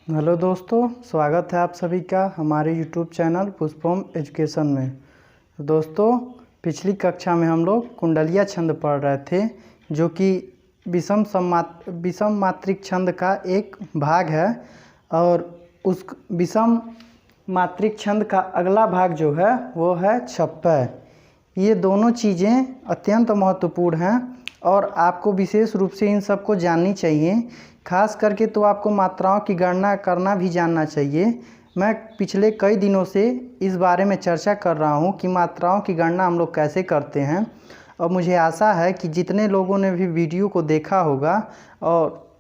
Hello दोस्तों, स्वागत है आप सभी का हमारे यूट्यूब चैनल पुष्पम एजुकेशन में। दोस्तों, पिछली कक्षा में हम लोग कुंडलिया छंद पढ़ रहे थे, जो कि विषम मात्रिक छंद का एक भाग है। और उस विषम मात्रिक छंद का अगला भाग जो है वो है छप्पय। ये दोनों चीज़ें अत्यंत महत्वपूर्ण हैं और आपको विशेष रूप से इन सबको जाननी चाहिए। खास करके तो आपको मात्राओं की गणना करना भी जानना चाहिए। मैं पिछले कई दिनों से इस बारे में चर्चा कर रहा हूँ कि मात्राओं की गणना हम लोग कैसे करते हैं, और मुझे आशा है कि जितने लोगों ने भी वीडियो को देखा होगा और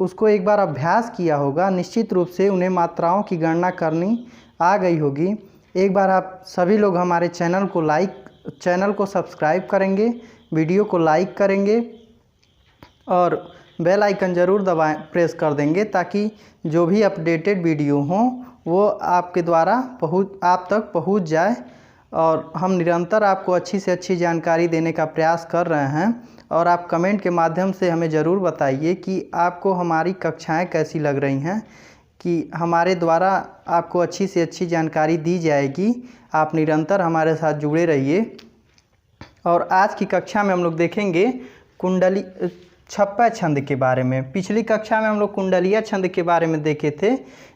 उसको एक बार अभ्यास किया होगा, निश्चित रूप से उन्हें मात्राओं की गणना करनी आ गई होगी। एक बार आप सभी लोग हमारे चैनल को सब्सक्राइब करेंगे, वीडियो को लाइक करेंगे और बेल आइकन ज़रूर प्रेस कर देंगे, ताकि जो भी अपडेटेड वीडियो हों वो आपके द्वारा आप तक पहुंच जाए। और हम निरंतर आपको अच्छी से अच्छी जानकारी देने का प्रयास कर रहे हैं। और आप कमेंट के माध्यम से हमें ज़रूर बताइए कि आपको हमारी कक्षाएं कैसी लग रही हैं, कि हमारे द्वारा आपको अच्छी से अच्छी जानकारी दी जाएगी। आप निरंतर हमारे साथ जुड़े रहिए। और आज की कक्षा में हम लोग देखेंगे छप्पय छंद के बारे में। पिछली कक्षा में हम लोग कुंडलिया छंद के बारे में देखे थे,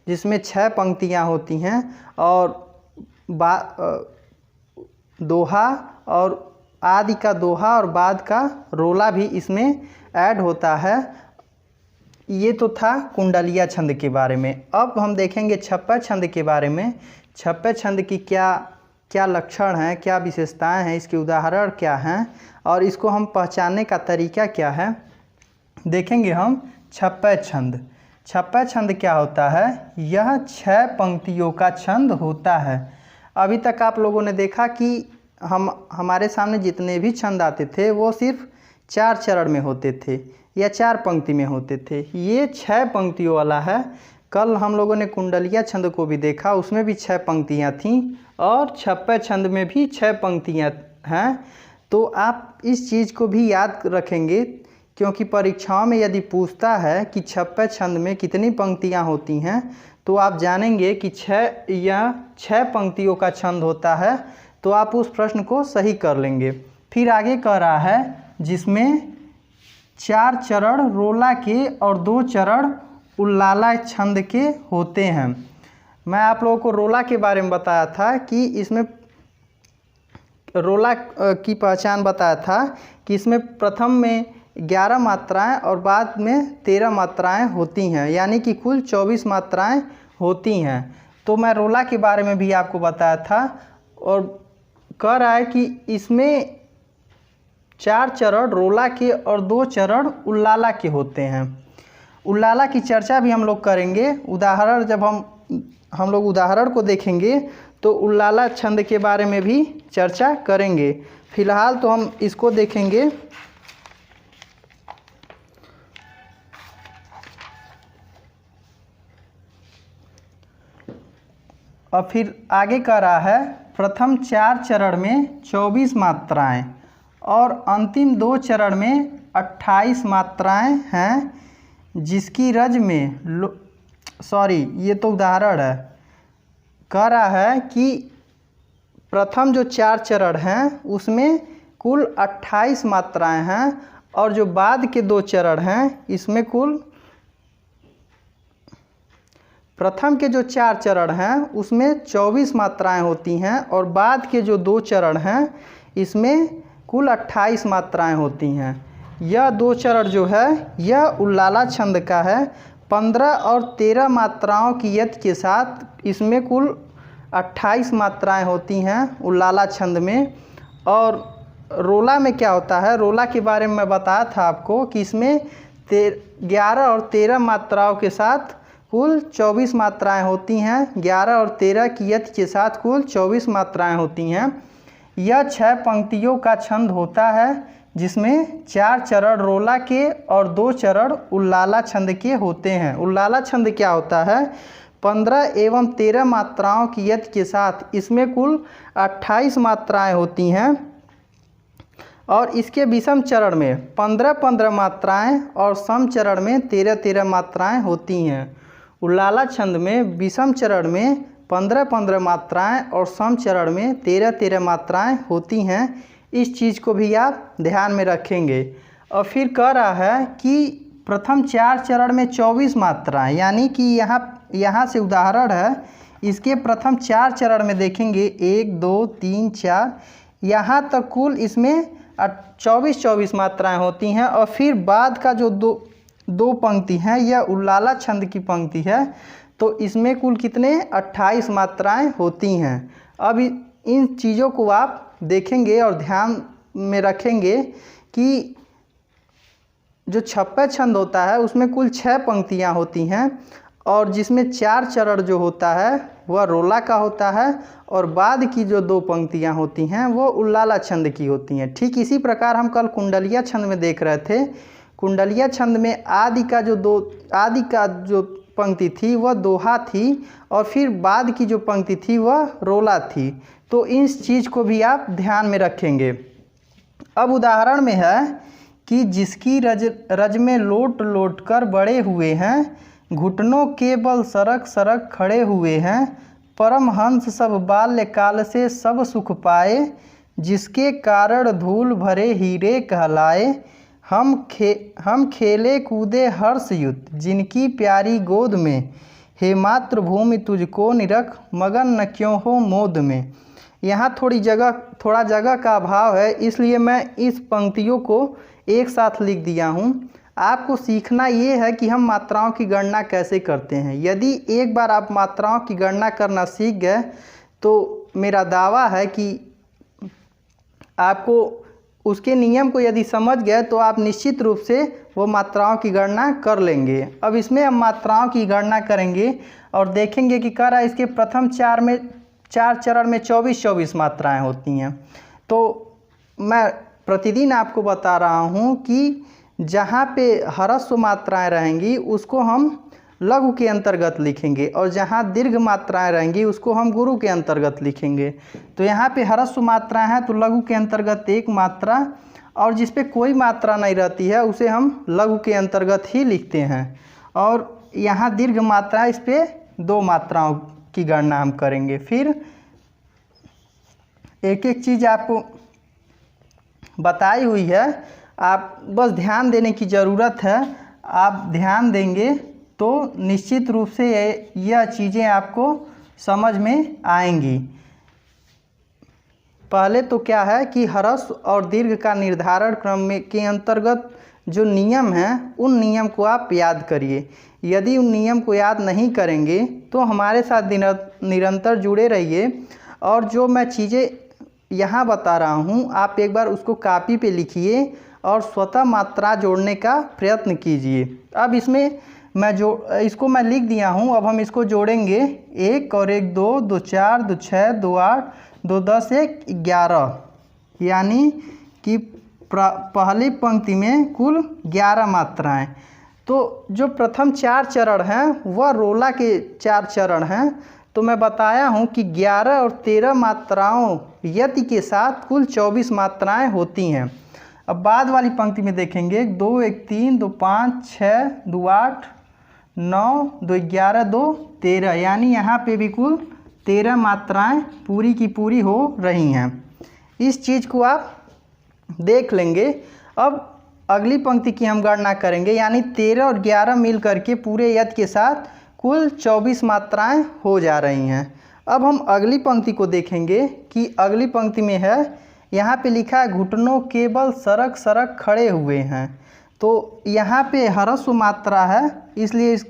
जिसमें 6 पंक्तियां होती हैं और दोहा और आदि का दोहा और बाद का रोला भी इसमें ऐड होता है। ये तो था कुंडलिया छंद के बारे में। अब हम देखेंगे छप्पय छंद के बारे में। छप्पय छंद की क्या लक्षण हैं, क्या विशेषताएं हैं, इसके उदाहरण क्या हैं और इसको हम पहचानने का तरीका क्या है, देखेंगे हम। छप्पय छंद क्या होता है? यह 6 पंक्तियों का छंद होता है। अभी तक आप लोगों ने देखा कि हमारे सामने जितने भी छंद आते थे वो सिर्फ 4 चरण में होते थे या 4 पंक्ति में होते थे। ये 6 पंक्तियों वाला है। कल हम लोगों ने कुंडलिया छंद को भी देखा, उसमें भी 6 पंक्तियाँ थीं और छप्पय छंद में भी 6 पंक्तियाँ हैं। तो आप इस चीज़ को भी याद रखेंगे, क्योंकि परीक्षाओं में यदि पूछता है कि छप्पय छंद में कितनी पंक्तियाँ होती हैं, तो आप जानेंगे कि 6 पंक्तियों का छंद होता है। तो आप उस प्रश्न को सही कर लेंगे। फिर आगे कह रहा है जिसमें 4 चरण रोला के और 2 चरण उल्लाला छंद के होते हैं। मैं आप लोगों को रोला के बारे में बताया था कि इसमें रोला की पहचान बताया था कि इसमें प्रथम में 11 मात्राएं और बाद में 13 मात्राएं होती हैं, यानी कि कुल 24 मात्राएं होती हैं। तो मैं रोला के बारे में भी आपको बताया था और कह रहा है कि इसमें 4 चरण रोला के और 2 चरण उल्लाला के होते हैं। उल्लाला की चर्चा भी हम लोग करेंगे। उदाहरण जब हम लोग उदाहरण को देखेंगे तो उल्लाला छंद के बारे में भी चर्चा करेंगे। फिलहाल तो हम इसको देखेंगे। और फिर आगे कह रहा है प्रथम 4 चरण में 24 मात्राएं और अंतिम 2 चरण में 28 मात्राएं हैं, जिसकी रज में ये तो उदाहरण है। कह रहा है कि प्रथम जो 4 चरण हैं उसमें कुल 28 मात्राएं हैं और जो बाद के 2 चरण हैं इसमें कुल प्रथम के जो 4 चरण हैं उसमें 24 मात्राएं होती हैं और बाद के जो 2 चरण हैं इसमें कुल 28 मात्राएं होती हैं। यह 2 चरण जो है यह उल्लाला छंद का है। 15 और 13 मात्राओं की यत के साथ इसमें कुल 28 मात्राएं होती हैं उल्लाला छंद में। और रोला में क्या होता है? रोला के बारे में मैं बताया था आपको कि इसमें 11 और 13 मात्राओं के साथ कुल 24 मात्राएं होती हैं। 11 और 13 की यत के साथ कुल 24 मात्राएं होती हैं। यह 6 पंक्तियों का छंद होता है, जिसमें 4 चरण रोला के और 2 चरण उल्लाला छंद के होते हैं। उल्लाला छंद क्या होता है? 15 एवं 13 मात्राओं की यत के साथ इसमें कुल 28 मात्राएं होती हैं और इसके विषम चरण में 15-15 मात्राएं और सम चरण में 13-13 मात्राएं होती हैं। उल्लाला छंद में विषम चरण में 15-15 मात्राएं और सम चरण में 13-13 मात्राएं होती हैं। इस चीज़ को भी आप ध्यान में रखेंगे। और फिर कह रहा है कि प्रथम 4 चरण में 24 मात्राएं, यानी कि यहाँ से उदाहरण है, इसके प्रथम 4 चरण में देखेंगे 1 2 3 4 यहाँ तक कुल इसमें 24 मात्राएं होती हैं। और फिर बाद का जो दो पंक्ति हैं यह उल्लाला छंद की पंक्ति है, तो इसमें कुल कितने 28 मात्राएं होती हैं। अब इन चीज़ों को आप देखेंगे और ध्यान में रखेंगे कि जो छप्पे छंद होता है उसमें कुल 6 पंक्तियां होती हैं, और जिसमें 4 चरण जो होता है वह रोला का होता है, और बाद की जो 2 पंक्तियां होती हैं वो उल्लाला छंद की होती हैं। ठीक इसी प्रकार हम कल कुंडलिया छंद में देख रहे थे। कुंडलिया छंद में आदि का जो पंक्ति थी वह दोहा थी, और फिर बाद की जो पंक्ति थी वह रोला थी। तो इस चीज़ को भी आप ध्यान में रखेंगे। अब उदाहरण में है कि जिसकी रज में लोट लोट कर बड़े हुए हैं, घुटनों के बल सरक सरक खड़े हुए हैं, परमहंस सब बाल्यकाल से सब सुख पाए, जिसके कारण धूल भरे हीरे कहलाए, हम खेले कूदे हर्ष युत, जिनकी प्यारी गोद में, हे मातृभूमि तुझको निरख, मगन न क्यों हो मोद में। यहाँ थोड़ा जगह का अभाव है, इसलिए मैं इस पंक्तियों को एक साथ लिख दिया हूँ। आपको सीखना ये है कि हम मात्राओं की गणना कैसे करते हैं। यदि एक बार आप मात्राओं की गणना करना सीख गए तो मेरा दावा है कि आपको उसके नियम को यदि समझ गए तो आप निश्चित रूप से वो मात्राओं की गणना कर लेंगे। अब इसमें हम मात्राओं की गणना करेंगे और देखेंगे कि कह रहा है इसके प्रथम 4 चरण में 24 मात्राएं होती हैं। तो मैं प्रतिदिन आपको बता रहा हूँ कि जहाँ पे ह्रस्व मात्राएं रहेंगी उसको हम लघु के अंतर्गत लिखेंगे, और जहाँ दीर्घ मात्राएं रहेंगी उसको हम गुरु के अंतर्गत लिखेंगे। तो यहाँ पे ह्रस्व मात्राएं हैं तो लघु के अंतर्गत 1 मात्रा, और जिस पे कोई मात्रा नहीं रहती है उसे हम लघु के अंतर्गत ही लिखते हैं। और यहाँ दीर्घ मात्रा, इस पे 2 मात्राओं की गणना हम करेंगे। फिर एक एक चीज़ आपको बताई हुई है, आप बस ध्यान देने की ज़रूरत है। आप ध्यान देंगे तो निश्चित रूप से यह चीज़ें आपको समझ में आएंगी। पहले तो क्या है कि ह्रस्व और दीर्घ का निर्धारण क्रम के अंतर्गत जो नियम हैं उन नियम को आप याद करिए। यदि उन नियम को याद नहीं करेंगे तो हमारे साथ निरंतर जुड़े रहिए, और जो मैं चीज़ें यहाँ बता रहा हूँ आप एक बार उसको कॉपी पे लिखिए और स्वतः मात्रा जोड़ने का प्रयत्न कीजिए। अब इसमें इसको मैं लिख दिया हूँ, अब हम इसको जोड़ेंगे। 1 और 1 2, 2 4, 2 6, 2 8, 2 10, 1 11, यानी कि पहली पंक्ति में कुल 11 मात्राएं। तो जो प्रथम 4 चरण हैं वह रोला के 4 चरण हैं। तो मैं बताया हूँ कि 11 और 13 मात्राओं यति के साथ कुल 24 मात्राएं होती हैं। अब बाद वाली पंक्ति में देखेंगे 2 1 3, 2 5, 6, 2 8, 9, 2 11, 2 13, यानी यहाँ पे भी कुल 13 मात्राएं पूरी की पूरी हो रही हैं। इस चीज़ को आप देख लेंगे। अब अगली पंक्ति की हम गणना करेंगे, यानी 13 और 11 मिल करके पूरे यत के साथ कुल 24 मात्राएं हो जा रही हैं। अब हम अगली पंक्ति को देखेंगे कि अगली पंक्ति में है, यहाँ पे लिखा है घुटनों केवल सरक सरक खड़े हुए हैं। तो यहाँ पे ह्रस्व मात्रा है, इसलिए इस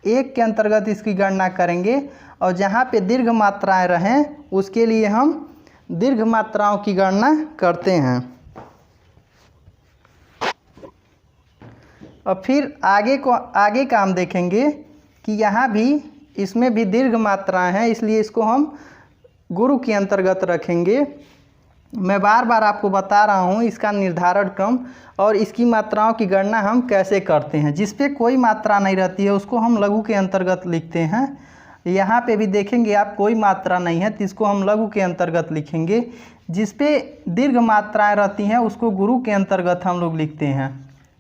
1 के अंतर्गत इसकी गणना करेंगे, और जहाँ पे दीर्घ मात्राएं रहें उसके लिए हम दीर्घ मात्राओं की गणना करते हैं। और फिर आगे का हम देखेंगे कि यहाँ भी इसमें भी दीर्घ मात्राएं हैं, इसलिए इसको हम गुरु के अंतर्गत रखेंगे। मैं बार बार आपको बता रहा हूँ इसका निर्धारण क्रम और इसकी मात्राओं की गणना हम कैसे करते हैं। जिस पे कोई मात्रा नहीं रहती है उसको हम लघु के अंतर्गत लिखते हैं। यहाँ पे भी देखेंगे आप कोई मात्रा नहीं है तो इसको हम लघु के अंतर्गत लिखेंगे। जिस पे दीर्घ मात्राएं रहती हैं उसको गुरु के अंतर्गत हम लोग लिखते हैं।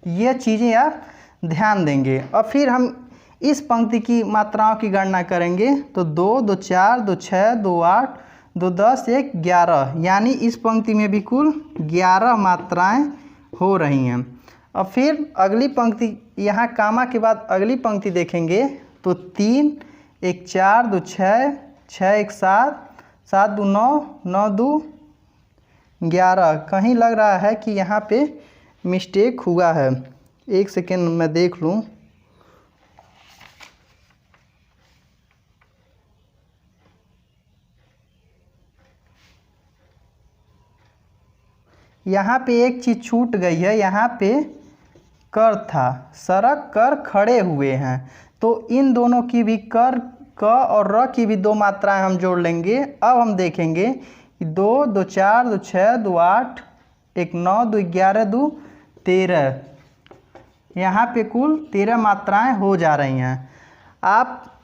ये चीज़ें आप ध्यान देंगे। और फिर हम इस पंक्ति की मात्राओं की गणना करेंगे तो 2, 2 4, 2 6, 2 8, 2 10, 1 11, यानी इस पंक्ति में भी कुल 11 मात्राएं हो रही हैं। अब फिर अगली पंक्ति, यहाँ कामा के बाद अगली पंक्ति देखेंगे तो 3, 1 4, 2 6, 6 1 7, 7 2 9, 9 2 11। कहीं लग रहा है कि यहाँ पे मिस्टेक हुआ है, एक सेकेंड मैं देख लूँ। यहाँ पे एक चीज़ छूट गई है, यहाँ पे कर था, सड़क कर खड़े हुए हैं, तो इन दोनों की भी कर क और र की भी 2 मात्राएं हम जोड़ लेंगे। अब हम देखेंगे कि 2, 2 4, 2 6, 2 8, 1 9, 2 11, 2 13, यहाँ पे कुल 13 मात्राएं हो जा रही हैं। आप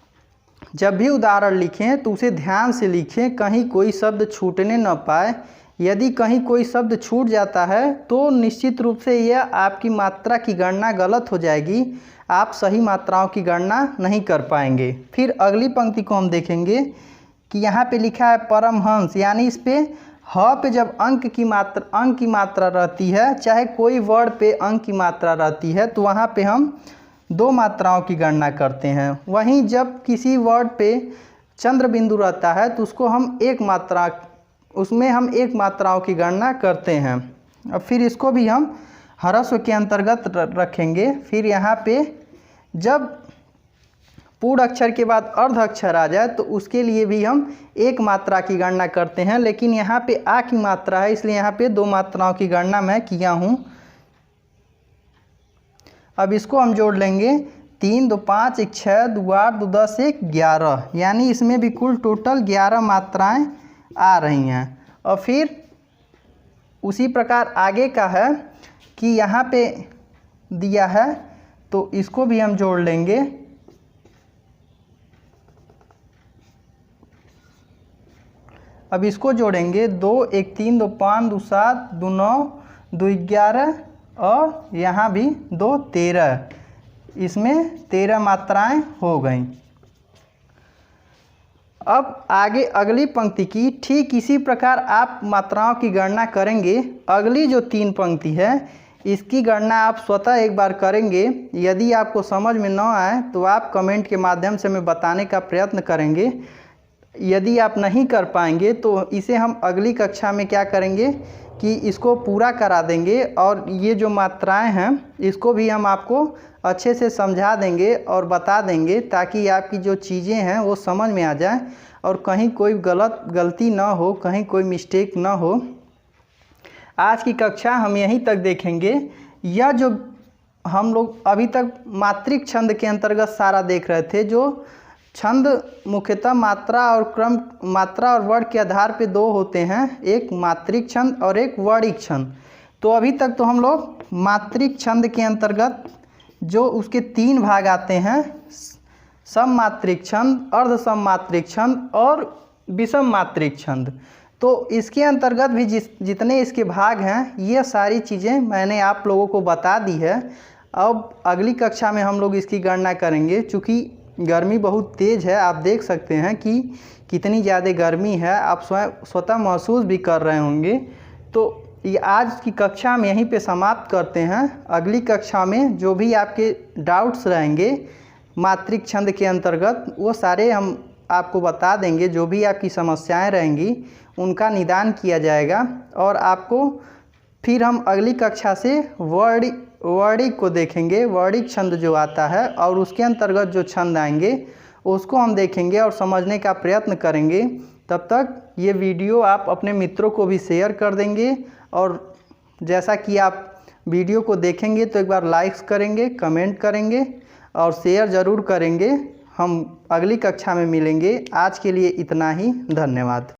जब भी उदाहरण लिखें तो उसे ध्यान से लिखें, कहीं कोई शब्द छूटने न पाए। यदि कहीं कोई शब्द छूट जाता है तो निश्चित रूप से यह आपकी मात्रा की गणना गलत हो जाएगी, आप सही मात्राओं की गणना नहीं कर पाएंगे। फिर अगली पंक्ति को हम देखेंगे कि यहाँ पे लिखा है परमहंस, यानी इस पे ह पे जब अंक की मात्रा रहती है, चाहे कोई वर्ड पे अंक की मात्रा रहती है, तो वहाँ पे हम 2 मात्राओं की गणना करते हैं। वहीं जब किसी वर्ड पे चंद्र बिंदु रहता है तो उसमें हम 1 मात्राओं की गणना करते हैं। अब फिर इसको भी हम ह्रस्व के अंतर्गत रखेंगे। फिर यहाँ पे जब पूर्ण अक्षर के बाद अर्ध अक्षर आ जाए तो उसके लिए भी हम 1 मात्रा की गणना करते हैं, लेकिन यहाँ पे आ की मात्रा है, इसलिए यहाँ पे 2 मात्राओं की गणना मैं किया हूँ। अब इसको हम जोड़ लेंगे, 3, 2 5, 1 6, 2 8, 2 10, 1 11, यानी इसमें भी कुल टोटल 11 मात्राएं आ रही हैं। और फिर उसी प्रकार आगे का है कि यहाँ पे दिया है तो इसको भी हम जोड़ लेंगे। अब इसको जोड़ेंगे, 2 1 3, 2 5, 2 7, 2 9, 2 11 और यहाँ भी 2 13, इसमें 13 मात्राएं हो गई। अब आगे अगली पंक्ति की ठीक इसी प्रकार आप मात्राओं की गणना करेंगे। अगली जो 3 पंक्ति है इसकी गणना आप स्वतः एक बार करेंगे। यदि आपको समझ में न आए तो आप कमेंट के माध्यम से मैं बताने का प्रयत्न करेंगे। यदि आप नहीं कर पाएंगे तो इसे हम अगली कक्षा में क्या करेंगे कि इसको पूरा करा देंगे, और ये जो मात्राएं हैं इसको भी हम आपको अच्छे से समझा देंगे और बता देंगे, ताकि आपकी जो चीज़ें हैं वो समझ में आ जाए और कहीं कोई गलती ना हो, कहीं कोई मिस्टेक ना हो। आज की कक्षा हम यहीं तक देखेंगे। यह जो हम लोग अभी तक मात्रिक छंद के अंतर्गत सारा देख रहे थे, जो छंद मुख्यतः मात्रा और वर्ण के आधार पे 2 होते हैं, एक मात्रिक छंद और एक वर्णिक छंद। तो अभी तक तो हम लोग मात्रिक छंद के अंतर्गत जो उसके 3 भाग आते हैं, सममात्रिक छंद, अर्ध सममात्रिक छंद और विषम मात्रिक छंद, तो इसके अंतर्गत भी जितने इसके भाग हैं ये सारी चीज़ें मैंने आप लोगों को बता दी है। अब अगली कक्षा में हम लोग इसकी गणना करेंगे। चूँकि गर्मी बहुत तेज़ है, आप देख सकते हैं कि कितनी ज़्यादा गर्मी है, आप स्वतः महसूस भी कर रहे होंगे। तो ये आज की कक्षा हम यहीं पे समाप्त करते हैं। अगली कक्षा में जो भी आपके डाउट्स रहेंगे मात्रिक छंद के अंतर्गत, वो सारे हम आपको बता देंगे। जो भी आपकी समस्याएं रहेंगी उनका निदान किया जाएगा, और आपको फिर हम अगली कक्षा से वर्णिक को देखेंगे, वर्णिक छंद जो आता है, और उसके अंतर्गत जो छंद आएंगे उसको हम देखेंगे और समझने का प्रयत्न करेंगे। तब तक ये वीडियो आप अपने मित्रों को भी शेयर कर देंगे, और जैसा कि आप वीडियो को देखेंगे तो एक बार लाइक्स करेंगे, कमेंट करेंगे और शेयर ज़रूर करेंगे। हम अगली कक्षा में मिलेंगे। आज के लिए इतना ही, धन्यवाद।